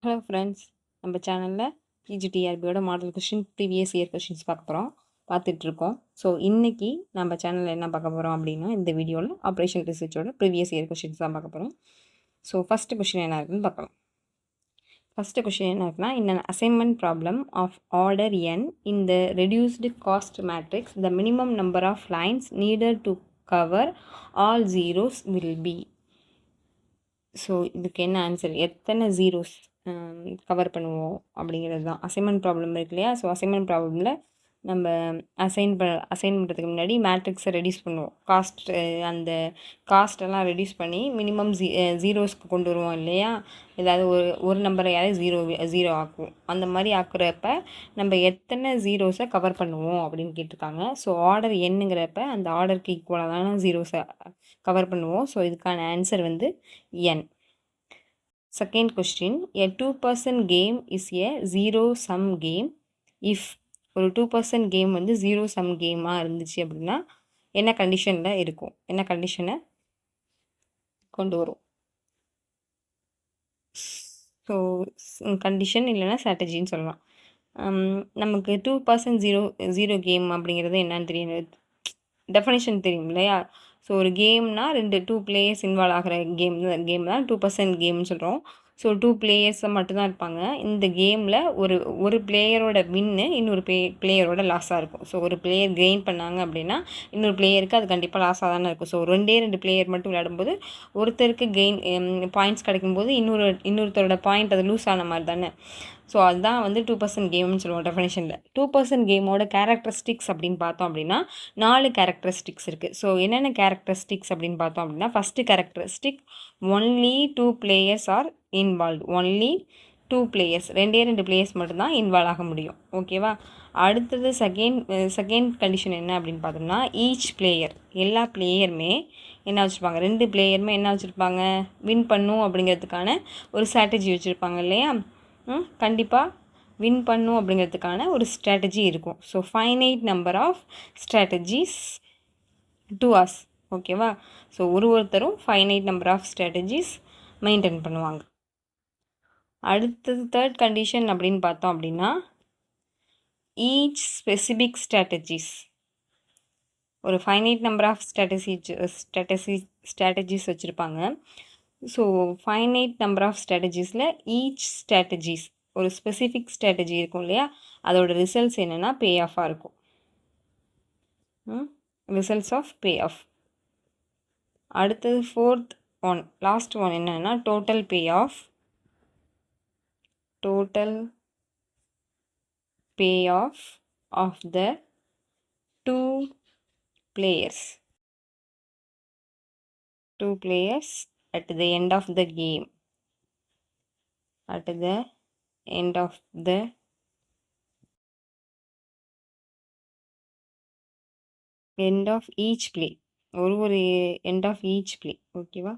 Hello friends, நம்ம சேனலில் பிஜிடிஆர்பியோட model question previous year questions பார்த்துட்ருக்கோம். ஸோ இன்றைக்கி நம்ம சேனலில் என்ன பார்க்க போகிறோம் அப்படின்னா, இந்த வீடியோவில் ஆப்ரேஷன் ரிசர்ச்சோட ப்ரீவியஸ் இயர் கொஷின்ஸ் தான் பார்க்க போகிறோம். ஸோ ஃபஸ்ட்டு கொஷின் என்ன இருக்குன்னு பார்க்கலாம். ஃபஸ்ட்டு கொஷின் என்ன இருக்குன்னா, in an assignment problem of order n in the reduced cost matrix the minimum number of lines needed to cover all zeros will be. So இதுக்கு என்ன ஆன்சர், எத்தனை zeros cover பண்ணுவோம் அப்படிங்கிறது தான். அசைன்மெண்ட் ப்ராப்ளம் இருக்கு இல்லையா? ஸோ அசைன்மெண்ட் ப்ராப்ளமில் நம்ம assign பண்ணுறதுக்கு முன்னாடி மேட்ரிக்ஸை ரெடியூஸ் பண்ணுவோம். அந்த காஸ்ட்டெல்லாம் ரெடியூஸ் பண்ணி மினிமம் ஜீரோஸ்க்கு கொண்டு வருவோம் இல்லையா? ஏதாவது ஒரு நம்பரை யாராவது ஜீரோ ஆக்குவோம். அந்த மாதிரி ஆக்குறப்ப நம்ம எத்தனை ஜீரோஸை கவர் பண்ணுவோம் அப்படின்னு கேட்டிருக்காங்க. ஸோ ஆர்டர் என்னங்கிறப்ப அந்த ஆர்டருக்கு ஈக்குவலான ஜீரோஸை கவர் பண்ணுவோம். ஸோ இதுக்கான ஆன்சர் வந்து n. Second question, a 2% game is a zero-sum game. If ஒரு 2% கேம் வந்து zero-sum கேமாக இருந்துச்சு அப்படின்னா என்ன கண்டிஷனில் இருக்கும், என்ன கண்டிஷனை கொண்டு வரும்? ஸோ கண்டிஷன் இல்லைன்னா ஸ்ட்ராட்டஜின்னு சொல்லலாம். நமக்கு 2% ஜீரோ கேம் அப்படிங்கிறது என்னன்னு தெரியும், டெஃபனிஷன் தெரியும் இல்லையா? ஸோ ஒரு கேம்னால் 2 பிளேயர்ஸ் இன்வால்வ் ஆகிற கேம் தான் 2% கேம்னு சொல்கிறோம். ஸோ 2 பிளேயர்ஸை மட்டும்தான் இருப்பாங்க. இந்த கேமில் ஒரு பிளேயரோட வின்னு இன்னொரு பிளேயரோட லாஸாக இருக்கும். ஸோ ஒரு பிளேயர் கெயின் பண்ணாங்க அப்படின்னா இன்னொரு பிளேயருக்கு அது கண்டிப்பாக லாஸாக தானே இருக்கும். ஸோ 2 பிளேயர் மட்டும் விளையாடும்போது ஒருத்தருக்கு பாயிண்ட்ஸ் கிடைக்கும்போது இன்னொருத்தரோட பாயிண்ட் அது லூஸ் ஆன மாதிரி தானே. ஸோ அதுதான் வந்து 2% கேம்னு சொல்லுவோம் டெஃபினேஷனில். 2% கேமோட கேரக்டரிஸ்டிக்ஸ் அப்படின்னு பார்த்தோம் அப்படின்னா 4 கேரக்டரிஸ்டிக்ஸ் இருக்குது. ஸோ என்னென்ன கேரக்டரிஸ்டிக்ஸ் அப்படின்னு பார்த்தோம் அப்படின்னா, first characteristic only 2 players are involve. Only 2 players, 2 players மட்டும்தான் இன்வால்வ் ஆக முடியும். ஓகேவா? அடுத்தது செகண்ட் கண்டிஷன் என்ன அப்படின்னு பார்த்தோம்னா, ஈச் பிளேயர், எல்லா பிளேயருமே என்ன வச்சுருப்பாங்க, 2 பிளேயருமே என்ன வச்சுருப்பாங்க, வின் பண்ணும் அப்படிங்கிறதுக்கான ஒரு ஸ்ட்ராட்டஜி வச்சுருப்பாங்க இல்லையா? கண்டிப்பாக வின் பண்ணும் அப்படிங்கிறதுக்கான ஒரு ஸ்ட்ராட்டஜி இருக்கும். So finite number of strategies to us. ஓகேவா? ஸோ ஒருத்தரும் finite number of strategies maintain பண்ணுவாங்க. அடுத்தது தேர்ட் கண்டிஷன் அப்படின்னு பார்த்தோம் அப்படின்னா, ஈச் ஸ்பெசிபிக் ஸ்ட்ராட்டஜிஸ், ஒரு ஃபைனைட் நம்பர் ஆஃப் ஸ்ட்ராட்டஜிஸ் வச்சுருப்பாங்க. ஸோ ஃபைனைட் நம்பர் ஆஃப் ஸ்ட்ராட்டஜிஸில் ஈச் ஸ்ட்ராட்டஜிஸ், ஒரு ஸ்பெசிஃபிக் ஸ்ட்ராட்டஜி இருக்கும் இல்லையா, அதோட ரிசல்ட்ஸ் என்னென்னா பே ஆஃபாக இருக்கும். Results of payoff. அடுத்தது ஃபோர்த் ஒன், லாஸ்ட் ஒன் என்னென்னா total payoff. Total payoff the 2 players. 2 players at the end of the game. At the end of the end of each play. ஒரு end of each play. ஓகேவா?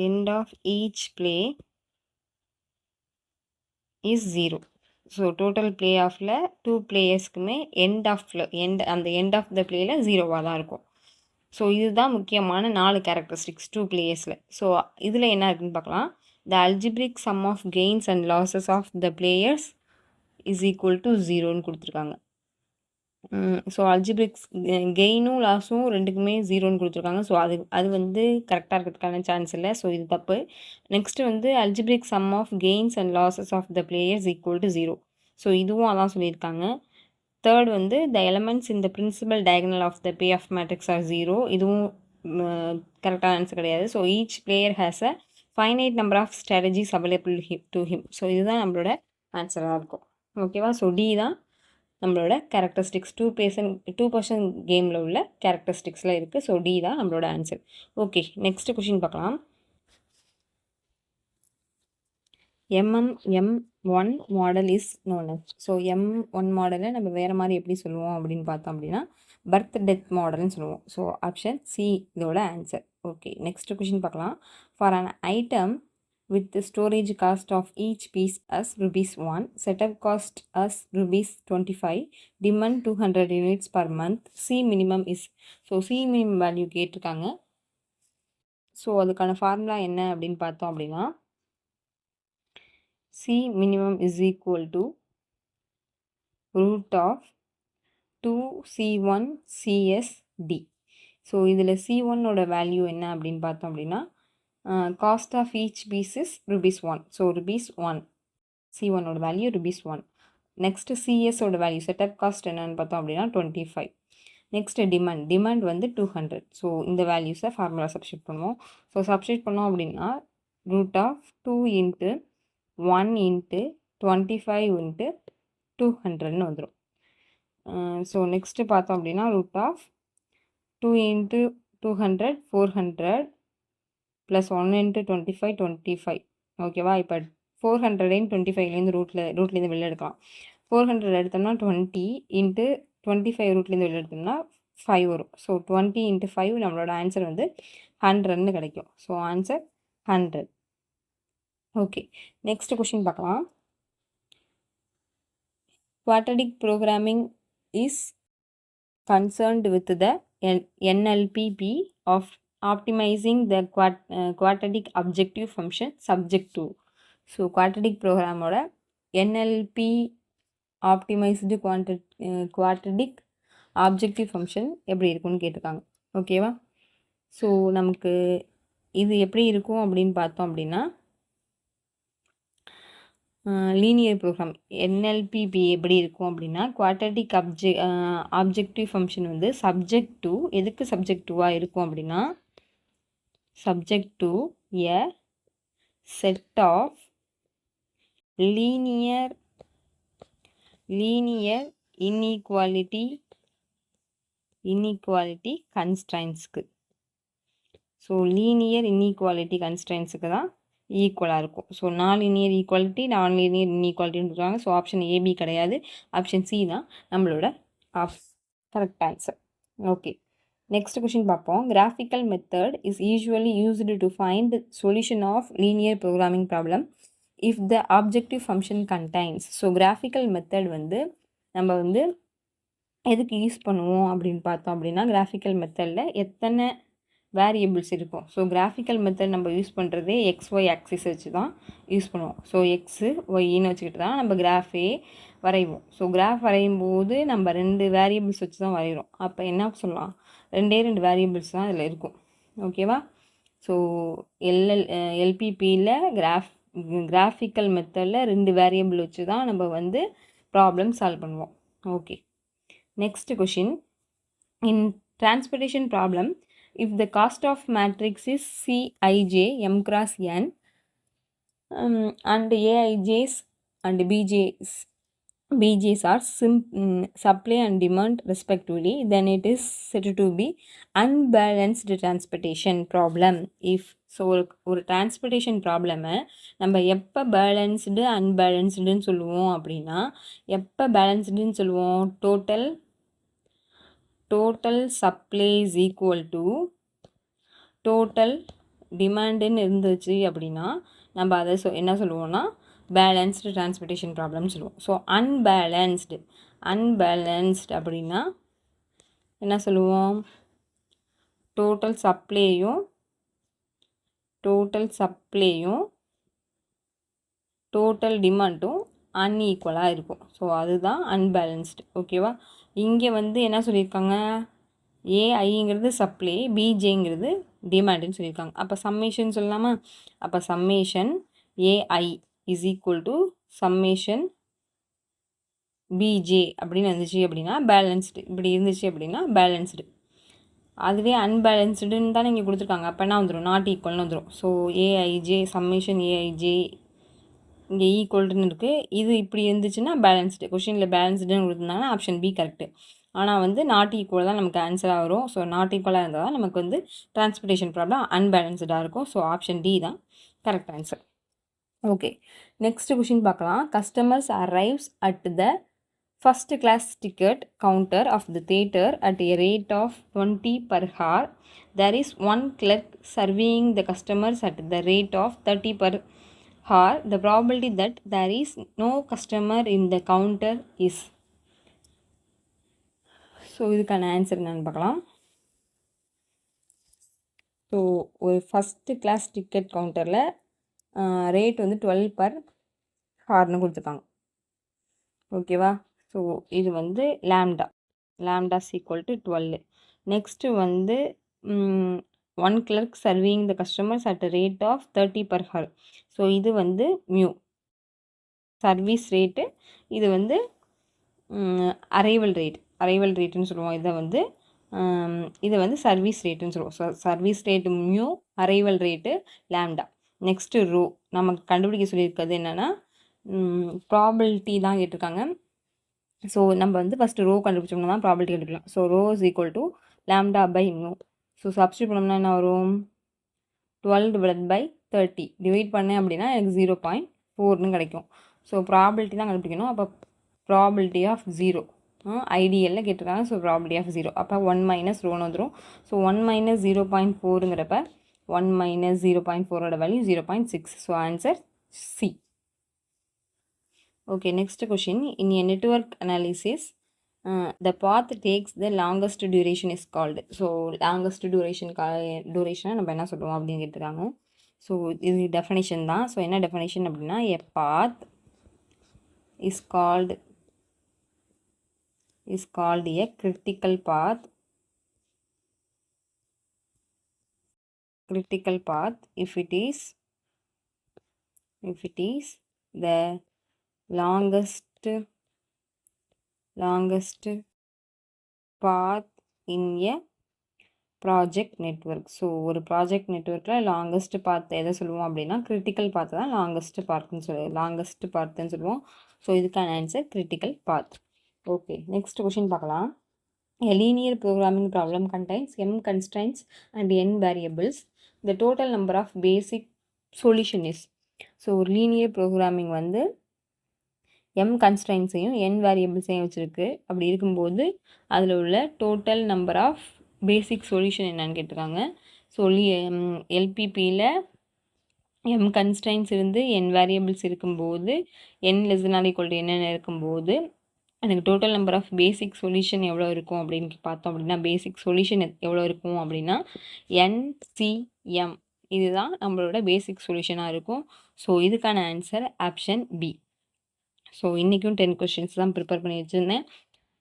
end of each play is 0. So total play ஆஃபில் 2 பிளேயர்ஸ்க்குமே அந்த end of the பிளேயில் 0வாக தான் இருக்கும். So இதுதான் முக்கியமான 4 characteristics 2 பிளேயர்ஸில். So இதில் என்ன இருக்குன்னு பார்க்கலாம். The algebraic sum of gains and losses of the players is equal to 0ன்னு கொடுத்துருக்காங்க. ஸோ அல்ஜிப்ரிக்ஸ் கெயினும் லாஸும் ரெண்டுக்குமே 0ன்னு கொடுத்துருக்காங்க. ஸோ அது வந்து கரெக்டாக இருக்கிறதுக்கான சான்ஸ் இல்லை. ஸோ இது தப்பு. நெக்ஸ்ட்டு வந்து algebraic sum of gains and losses of the players equal to 0. So இதுவும் அதான் சொல்லியிருக்காங்க. தேர்ட் வந்து the elements in the principal diagonal of the pay off matrix are 0. இதுவும் கரெக்டான ஆன்சர் கிடையாது. So each player has a finite number of strategies available to him. So இதுதான் நம்மளோட ஆன்சராக இருக்கும். ஓகேவா? ஸோ டி தான் நம்மளோட கேரக்டரிஸ்டிக்ஸ் 2% கேமில் உள்ள கேரக்டரிஸ்டிக்ஸில் இருக்குது. ஸோ டி தான் நம்மளோட ஆன்சர். ஓகே, நெக்ஸ்ட் கொஷின் பார்க்கலாம். MM1 model is known as. So M1 மாடலை நம்ம வேறு மாதிரி எப்படி சொல்லுவோம் அப்படின்னு பார்த்தோம் அப்படின்னா பர்த் டெத் மாடல்னு சொல்லுவோம். ஸோ ஆப்ஷன் சி இதோட ஆன்சர். ஓகே, நெக்ஸ்ட் கொஷின் பார்க்கலாம். For an item with the storage cost of each piece as ₹1, setup cost as ₹25, demand 200 units per month, C minimum is. So C minimum value கேட்டிருக்காங்க. So அதுக்கான formula என்ன அப்படின்னு பார்த்தோம் அப்படின்னா C minimum is equal to root of 2C1 CSD. So இதில் C1ஓட value என்ன அப்படின்னு பார்த்தோம் அப்படின்னா cost of each piece is ₹1. So ₹1 C1ஓட வேல்யூ ₹1. நெக்ஸ்ட்டு சிஎஸோட வேல்யூ செட்டப் காஸ்ட் என்னன்னு பார்த்தோம் அப்படின்னா 25. நெக்ஸ்ட்டு டிமாண்ட் வந்து 200. ஸோ இந்த வேல்யூஸை ஃபார்முலா சப்ஸ்டியூட் பண்ணுவோம். ஸோ சப்ஸ்டியூட் பண்ணோம் அப்படின்னா root of 2 into 1 into 25 into 200ன்னு வந்துடும். ஸோ நெக்ஸ்ட்டு பார்த்தோம் அப்படின்னா root of 2 into 200 400 plus 1 into 25 25. ஓகேவா? இப்போ 400 25லேருந்து ரூட்லேருந்து வெளில எடுக்கலாம். 400 எடுத்தோம்னா 20 இன்ட்டு 25 ரூட்லேருந்து வெளில எடுத்தோம்னா 5 வரும். ஸோ 20 இன்ட்டு 5 நம்மளோட ஆன்சர் வந்து 100ன்னு கிடைக்கும். So answer 100. Okay, next question பார்க்கலாம். Quadratic programming is concerned with the NLPP of optimizing the quadratic objective function subject to. So quadratic ப்ரோக்ராமோட NLP optimised quadratic objective function எப்படி இருக்குன்னு கேட்டிருக்காங்க. ஓகேவா? ஸோ நமக்கு இது எப்படி இருக்கும் அப்படின்னு பார்த்தோம் அப்படின்னா லீனியர் ப்ரோக்ராம் NLPP எப்படி இருக்கும் அப்படின்னா குவாட்ரடிக் ஆப்ஜெக்டிவ் ஃபங்க்ஷன் வந்து சப்ஜெக்ட் டு எதுக்கு சப்ஜெக்ட் டுவாக இருக்கும் அப்படின்னா subject to a set of linear inequality கன்ஸ்ட்ரைன்ஸ்க்கு. ஸோ லீனியர் இன்இக்வாலிட்டி கன்ஸ்ட்ரைன்ஸுக்கு தான் ஈக்குவலாக இருக்கும். ஸோ நான் லீனியர் இன்இக்வாலிட்டின்னு சொல்கிறாங்க. ஸோ ஆப்ஷன் ஏபி கிடையாது, ஆப்ஷன் சி தான் நம்மளோட correct answer. Okay, next question பார்ப்போம். Graphical method is usually used to find solution of linear programming problem if the objective function contains. So graphical method வந்து நம்ம வந்து எதுக்கு யூஸ் பண்ணுவோம் அப்படின்னு பார்த்தோம் அப்படின்னா கிராஃபிக்கல் மெத்தடில் எத்தனை வேரியபிள்ஸ் இருக்கும். ஸோ கிராஃபிக்கல் மெத்தட் நம்ம யூஸ் பண்ணுறதே XY ஆக்சிஸ் வச்சு தான் யூஸ் பண்ணுவோம். ஸோ எக்ஸு ஒய்ன்னு வச்சுக்கிட்டு தான் நம்ம கிராஃபே வரைவோம். ஸோ கிராஃப் வரையும் போது நம்ம 2 வேரியபிள்ஸ் வச்சு தான் வரைகிறோம். அப்போ என்ன சொல்லலாம், 2 வேரியபிள்ஸ் தான் இதில் இருக்கும். ஓகேவா? ஸோ LPPயில் கிராஃபிக்கல் மெத்தடில் 2 வேரியபிள் வச்சு தான் நம்ம வந்து ப்ராப்ளம் சால்வ் பண்ணுவோம். Okay, next question. In transportation problem, if the cost of matrix is Cij m cross n and Aij's and Bj's are supply and demand respectively, then it is said to be unbalanced transportation problem. If so ஒரு transportation ப்ராப்ளமை நம்ம எப்போ balanced அன்பேலன்ஸ்டுன்னு சொல்லுவோம் அப்படின்னா எப்போ பேலன்ஸ்டுன்னு சொல்லுவோம், total supply is equal to total டிமாண்டுன்னு இருந்துச்சு அப்படின்னா நம்ம அதை என்ன சொல்லுவோம்னா பேலன்ஸ்டு டிரான்ஸ்போர்ட்டேஷன் ப்ராப்ளம்னு சொல்லுவோம். ஸோ அன்பேலன்ஸ்டு அப்படின்னா என்ன சொல்லுவோம், டோட்டல் சப்ளையும் டோட்டல் டிமாண்டும் அன்ஈக்குவலாக இருக்கும். ஸோ அதுதான் அன்பேலன்ஸ்டு. ஓகேவா? இங்கே வந்து என்ன சொல்லியிருக்காங்க, ஏஐங்கிறது சப்ளை, பிஜேங்கிறது டிமாண்டுன்னு சொல்லியிருக்காங்க. அப்போ சம்மேஷன் சொல்லலாமா? அப்போ summation A I is equal to summation B J அப்படின்னு இருந்துச்சு அப்படின்னா பேலன்ஸ்டு. இப்படி இருந்துச்சு அப்படின்னா பேலன்ஸ்டு. அதுவே அன்பேலன்ஸ்டுன்னு தான் இங்கே கொடுத்துருக்காங்க. அப்போ என்ன வந்துடும், நாட் ஈக்குவல்னு வந்துடும். ஸோ ஏஐஜே சம்மேஷன் ஏஐஜே இங்கே ஈக்குவல்டுன்னு இருக்குது. இது இப்படி இருந்துச்சுன்னா பேலன்ஸ்டு. கொஷினில் பேலன்ஸ்டுன்னு கொடுத்துருந்தாங்கன்னா ஆப்ஷன் பி கரெக்டு. ஆனால் வந்து நாட் ஈக்குவல் தான் நமக்கு ஆன்சராக வரும். ஸோ நாட் ஈக்குவலாக இருந்தால் தான் நமக்கு வந்து டிரான்ஸ்போர்ட்டேஷன் ப்ராப்ளம் அன்பேலன்ஸ்டாக இருக்கும். ஸோ ஆப்ஷன் டி தான் correct answer. Okay, next question பார்க்கலாம். Customers arrives at the first class ticket counter of the theatre at a rate of 20 per hour. There is one clerk serving the customers at the rate of 30 per hour. The probability that there is no customer in the counter is. So இதுக்கான answer என்னன்னு பார்க்கலாம். So ஒரு first class ticket கவுண்டரில் rate வந்து 12 per horn கொடுத்துருக்காங்க. ஓகேவா? So இது வந்து லேம்டா ஈக்குவல் டு 12. நெக்ஸ்ட்டு வந்து 1 clerk serving the customers at rate of 30 per hour. So இது வந்து மியூ சர்வீஸ் ரேட்டு. இது வந்து அரைவல் ரேட்டுன்னு சொல்லுவோம். இதை வந்து சர்வீஸ் ரேட்டுன்னு சொல்லுவோம். Service rate mu, arrival rate lambda. Next rho நமக்கு கண்டுபிடிக்க சொல்லியிருக்கிறது என்னென்னா ப்ராபபிலிட்டி தான் கேட்டிருக்காங்க. ஸோ நம்ம வந்து ஃபஸ்ட்டு ரோ கண்டுபிடிச்சோம்னா தான் ப்ராபபிலிட்டி கண்டுபிடிக்கலாம். So rho is equal to lambda by mu. So substitute பண்ணோம்னா என்ன வரும்? 12 divided by 30 டிவைட் பண்ணேன் அப்படின்னா எனக்கு 0.4ன்னு கிடைக்கும். ஸோ ப்ராபபிலிட்டி தான் கண்டுபிடிக்கணும். அப்போ ப்ராபபிலிட்டி ஆஃப் 0 ஐடியலில் கேட்டிருக்காங்க. ஸோ ப்ராபபிலிட்டி ஆஃப் 0 அப்போ 1 மைனஸ் ரோன்னு வந்துடும். ஸோ 1 மைனஸ் 0.4ங்கிறப்ப 1 மைனஸ் 0.4ஓட value 0.6. So answer C. Okay, next question. In a network analysis, the path takes the longest duration is called. So, longest duration நம்ம என்ன சொல்லுவோம் அப்படின்னு கேட்டுருக்காங்க. ஸோ இது டெஃபினேஷன் தான். ஸோ என்ன டெஃபினேஷன் அப்படின்னா, a path is called a critical path. Critical path if it is the longest path in a project network. So ஒரு ப்ராஜெக்ட் நெட்ஒர்க்கில் லாங்கஸ்ட் பாத் எதை சொல்லுவோம் அப்படின்னா கிரிட்டிக்கல் பாத் தான் லாங்கஸ்ட் பாத்துன்னு சொல்லுவோம். ஸோ இதுக்கான answer critical path. Okay, next question பார்க்கலாம். A linear programming problem contains m constraints and n variables. The total number of basic solution is. So ஒரு linear programming வந்து m கன்ஸ்ட்ரைன்ஸையும் n வேரியபிள்ஸையும் வச்சுருக்கு. அப்படி இருக்கும்போது அதில் உள்ள total number of basic solution என்னன்னு கேட்டிருக்காங்க. ஸோ எல்பிபியில் m கன்ஸ்ட்ரைன்ஸ் இருந்து n வேரியபிள்ஸ் இருக்கும்போது n less than or equal to என்னென்ன இருக்கும்போது எனக்கு total number of basic solution எவ்வளோ இருக்கும் அப்படின்னு பார்த்தோம் அப்படின்னா பேசிக் சொல்யூஷன் எவ்வளோ இருக்கும் அப்படின்னா NCM. இதுதான் நம்மளோட பேசிக் சொல்யூஷனாக இருக்கும். ஸோ இதுக்கான ஆன்சர் ஆப்ஷன் பி. ஸோ இன்றைக்கும் 10 கொஷின்ஸ் தான் ப்ரிப்பேர் பண்ணி வச்சுருந்தேன்.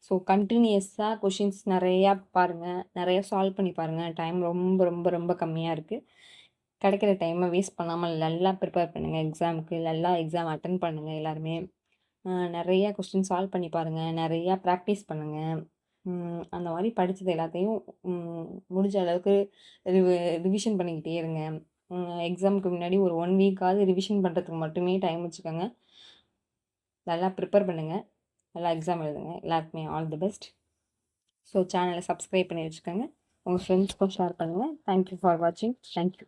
ஸோ கண்டினியூஸாக கொஷின்ஸ் நிறையா பாருங்கள், நிறையா சால்வ் பண்ணி பாருங்கள். டைம் ரொம்ப ரொம்ப ரொம்ப கம்மியாக இருக்குது. கிடைக்கிற டைமை வேஸ்ட் பண்ணாமல் நல்லா ப்ரிப்பேர் பண்ணுங்கள் எக்ஸாமுக்கு. நல்லா எக்ஸாம் அட்டன் பண்ணுங்கள் எல்லாருமே. நிறையா கொஸ்டின் சால்வ் பண்ணி பாருங்கள், நிறையா ப்ராக்டிஸ் பண்ணுங்கள். அந்த மாதிரி படித்தது எல்லாத்தையும் முடிஞ்ச அளவுக்கு ரிவிஷன் பண்ணிக்கிட்டே இருங்க. எக்ஸாமுக்கு முன்னாடி ஒரு 1 வீக்காவது ரிவிஷன் பண்ணுறதுக்கு மட்டுமே டைம் வச்சுக்கோங்க. நல்லா ப்ரிப்பேர் பண்ணுங்கள், நல்லா எக்ஸாம் எழுதுங்க. எல்லாருக்குமே ஆல் தி பெஸ்ட். ஸோ சேனலை சப்ஸ்கிரைப் பண்ணி வச்சுக்கோங்க, உங்கள் ஃப்ரெண்ட்ஸ்க்கும் ஷேர் பண்ணுங்கள். தேங்க்யூ ஃபார் வாட்சிங். தேங்க்யூ.